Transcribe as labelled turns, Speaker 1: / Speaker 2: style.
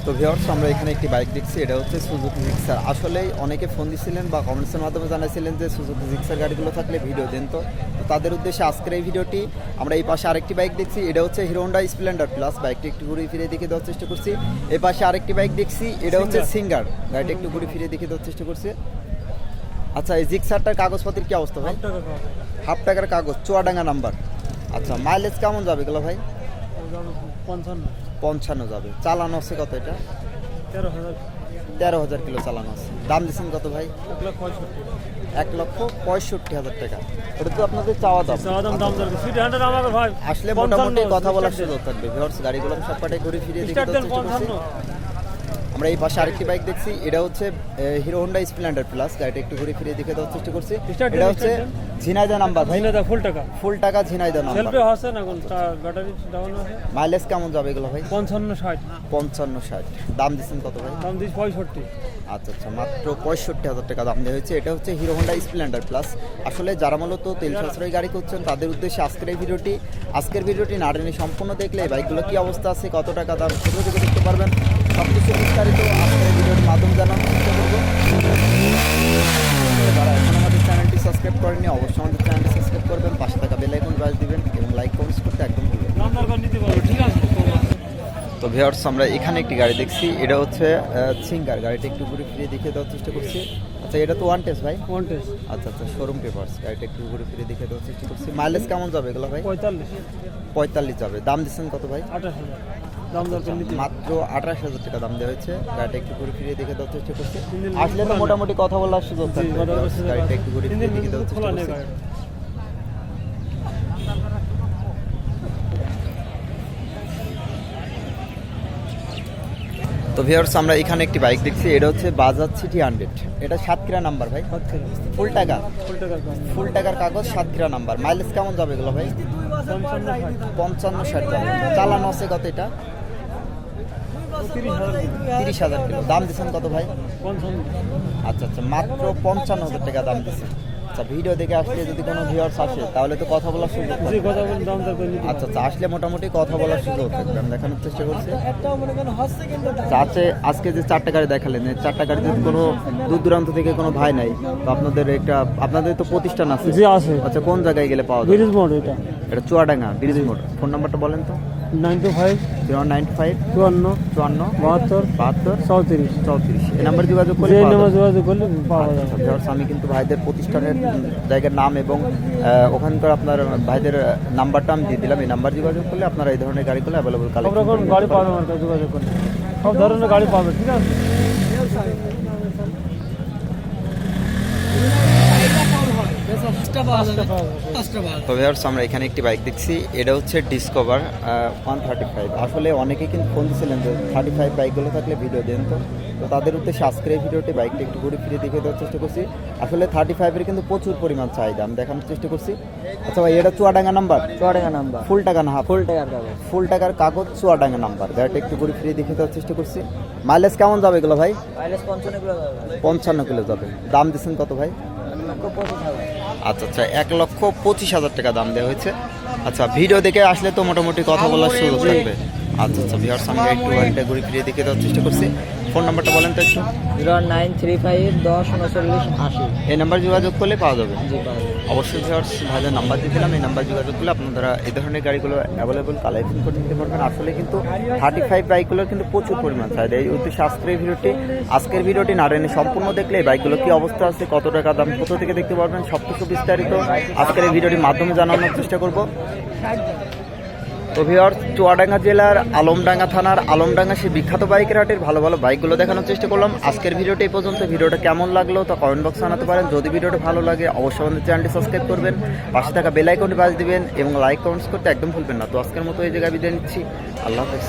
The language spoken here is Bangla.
Speaker 1: তো ভিউয়ার্স আমরা এখানে একটি বাইক দেখছি, এটা হচ্ছে সুজুকি জিক্সার। আসলেই অনেকে ফোন দিচ্ছিলেন বা কমেন্টসের মাধ্যমে জানাইছিলেন যে সুজুকি জিক্সার গাড়িগুলো থাকলে ভিডিও দেন। তো তাদের উদ্দেশ্যে আজকের এই ভিডিওটি। আমরা এই পাশে আরেকটি বাইক দেখছি, এটা হচ্ছে হিরো হোন্ডা স্প্লেন্ডার প্লাস। বাইকটি একটু ঘুরে ফিরে দেখে দেওয়ার চেষ্টা করছি। এই পাশে আরেকটি বাইক দেখছি, এটা হচ্ছে সিঙ্গার। গাড়িটা একটু ঘুরে ফিরে দেখে দেওয়ার চেষ্টা করছি। আচ্ছা, এই জিক্সারটার কাগজপত্রের কি অবস্থা ভাই? হাফ টাকার কাগজ, চুয়াডাঙ্গা নাম্বার। আচ্ছা, মাইলেজ কেমন যাবে এগুলো ভাই? 55 যাবে। চালানো আছে কত এটা? 13,000 কিলো চালানো আছে। দাম দিচ্ছেন কত ভাই? 1,65,000 টাকা। এটা তো আপনাদের চাওয়া দাম। আসলে মোটামুটি কথা বলার সুযোগ থাকবে। ভিউয়ার্স গাড়িগুলো সব পাটে ঘুরে ফিরিয়ে দেখে আমরা এই পাশে আরেকটি বাইক দেখছি, এটা হচ্ছে হিরো হোন্ডা স্প্লেন্ডার প্লাস। গাড়িটা একটু ঘুরে ফিরে দেখে দেওয়ার চেষ্টা করছি। এটা হচ্ছে ঝিনাইদহ নাম্বার। ফুল টাকা ঝিনাইদহ নাম্বার। মাইলেজ কেমন যাবে এগুলো ভাই? 55-60। দাম দিচ্ছেন কত ভাই?
Speaker 2: দাম দিচ্ছি 65।
Speaker 1: আচ্ছা, মাত্র 65,000 টাকা দাম দেওয়া হয়েছে। এটা হচ্ছে হিরো হোন্ডা স্প্লেন্ডার প্লাস। আসলে যারা মূলত তেল সাশ্রয়ী গাড়ি করছেন তাদের উদ্দেশ্যে আজকের ভিডিওটি না টেনে সম্পূর্ণ দেখলে বাইকগুলো কি অবস্থা আছে, কত টাকা দাম, ছোটো থেকে দেখতে পারবেন। সব কিছু বিস্তারিত আজকের ভিডিওর মাধ্যমে জানানোর চেষ্টা করবো। যারা এখন আমাদের চ্যানেলটি সাবস্ক্রাইব করেনি অবশ্যই আমাদের চ্যানেলটি সাবস্ক্রাইব করবেন, পাশে থাকা বেল আইকন বাজ দিবেন এবং লাইক কমেন্টস করতে একদম ভুলবেন না। তো ভিউয়ার্স আমরা এখানে একটি গাড়ি দেখছি, এটা হচ্ছে সিঙ্গার। গাড়িটা একটু ঘুরে ফিরে দেখে দেওয়ার চেষ্টা করছি। আচ্ছা, এটা তো ওয়ান টেস্ট ভাই? আচ্ছা, শোরুম পেপারস। গাড়িটা একটু ঘুরে ফিরে দেখে দেওয়ার চেষ্টা করছি। মাইলেজ কেমন যাবে এগুলো ভাই? 45 যাবে। দাম দিচ্ছেন কত ভাই?
Speaker 2: 28,000।
Speaker 1: মাত্র 28,000 টাকা দাম দেওয়া হয়েছে। গাড়িটা একটু ঘুরে ফিরে দেখে দেওয়ার চেষ্টা করছি। আসলে তো মোটামুটি কথা বলার সুযোগ থাকবে। গাড়িটা একটু ঘুরে ফিরে দেখে দেওয়ার চেষ্টা করছি। তো ভিউয়ার্স আমরা এখানে একটি বাইক দেখছি, এটা হচ্ছে বাজাজ সিটি 100। এটা সাতক্ষীরা নাম্বার ভাই? ফুল টাকার কাগজ, সাতক্ষীরা নাম্বার। মাইলেজ কেমন যাবে এগুলো ভাই? 55-60 যাবে। চালানো আছে কত এটা? 30,000 কিলো। দাম দিচ্ছেন কত ভাই?
Speaker 2: 55।
Speaker 1: আচ্ছা, মাত্র 55,000 টাকা দাম দিচ্ছেন। আচ্ছা, ভিডিও দেখে আসলে যদি কোনো ভিউয়ার্স আসে তাহলে তো কথা বলার সুযোগ থাকবে। আচ্ছা, আসলে মোটামুটি কথা বলার সুযোগ থাকবে। আমি দেখানোর চেষ্টা করছি। আজকে যে 4টা গাড়ি দেখালেন, এই 4টা গাড়ি যদি কোনো দূর দূরান্ত থেকে কোনো ভাই নাই, তো আপনাদের তো প্রতিষ্ঠান আছে?
Speaker 2: জি আছে।
Speaker 1: আচ্ছা, কোন জায়গায় গেলে পাওয়া যাবে? এটা চুয়াডাঙ্গা ব্রিজ মোড়। ফোন নাম্বারটা বলেন তো।
Speaker 2: 925
Speaker 1: 095
Speaker 2: 54
Speaker 1: 54
Speaker 2: 72
Speaker 1: 72 34। এই নাম্বার যোগাযোগ করলে পাওয়া যাবে। আমি কিন্তু ভাইদের প্রতিষ্ঠানের জায়গার নাম এবং ওখানকার আপনার ভাইদের নাম্বারটা আমি দিয়ে দিলাম। এই নাম্বার যোগাযোগ করলে আপনারা এই ধরনের গাড়িগুলো অ্যাভেলেবল
Speaker 2: গাড়ি পাবেন। যোগাযোগ করলে সব ধরনের গাড়ি পাবেন, ঠিক আছে?
Speaker 1: তো ভিউয়ার্স আমরা এখানে একটি বাইক দেখছি, এটা হচ্ছে ডিসকভার 135। আসলে অনেকে কিন্তু ফোন দিয়েছিলেন যে 35 বাইকগুলো থাকলে ভিডিও দেন। তো তাদের উদ্দেশ্যে আজকের এই ভিডিওটি বাইকটা একটু ঘুরে ফিরে দেখে দেওয়ার চেষ্টা করছি। আসলে 35-এর কিন্তু প্রচুর পরিমাণ চাহিদা, আমি দেখানোর চেষ্টা করছি। আচ্ছা ভাই, এটা চুয়াডাঙ্গা নাম্বার? ফুল টাকা না হাফ? ফুল টাকার কাগজ, চুয়াডাঙ্গা নাম্বার। গাড়িটা একটু ঘুরে ফিরে দেখে দেওয়ার চেষ্টা করছি। মাইলেজ কেমন যাবে এগুলো ভাই? 55 কিলো যাবে। দাম দিচ্ছেন কত ভাই? আচ্ছা, 1,25,000 টাকা দাম দেওয়া হয়েছে। আচ্ছা, ভিডিও দেখে আসলে তো মোটামুটি কথা বলার সুযোগ থাকবে। আচ্ছা, ভিউয়ার্স আমি একটু গাড়িটা ঘুরে ফিরে দেখে দেওয়ার চেষ্টা করছি। ফোন নাম্বারটা বলেন তো একটু।
Speaker 2: 0935 10 39 80।
Speaker 1: এই নাম্বার যোগাযোগ করলে পাওয়া যাবে। অবশ্যই ভিউয়ার্স ভাইদের নাম্বার দিয়ে দিলাম। এই নাম্বার যোগাযোগ করলে আপনারা এই ধরনের গাড়িগুলো অ্যাভেলেবল কালেকশন করে নিতে পারবেন। আসলে কিন্তু 35 বাইকগুলোর কিন্তু প্রচুর পরিমাণ চাহিদা। এই উদ্দেশ্যে আজকের ভিডিওটি না টেনে সম্পূর্ণ দেখলে এই বাইকগুলো কি অবস্থা আছে, কত টাকা দাম, কোথা থেকে দেখতে পারবেন, সব কিছু বিস্তারিত আজকের এই ভিডিওটির মাধ্যমে জানানোর চেষ্টা করব। তো ভিউয়ার্স চুয়াডাঙ্গা জেলার আলমডাঙ্গা থানার আলমডাঙ্গা সেই বিখ্যাত বাইকের হাটের ভালো বাইকগুলো দেখানোর চেষ্টা করলাম। আজকের ভিডিওটি এই পর্যন্ত। ভিডিওটা কেমন লাগলো তা কমেন্ট বক্সে জানাতে পারেন। যদি ভিডিওটা ভালো লাগে অবশ্যই আমাদের চ্যানেলটি সাবস্ক্রাইব করবেন, পাশে থাকা বেল আইকনটি বাজ দিবেন এবং লাইক কমেন্টস করতে একদম ভুলবেন না। তো আজকের মতো এই জায়গায় বিদায় নিচ্ছি। আল্লাহ হাফেজ।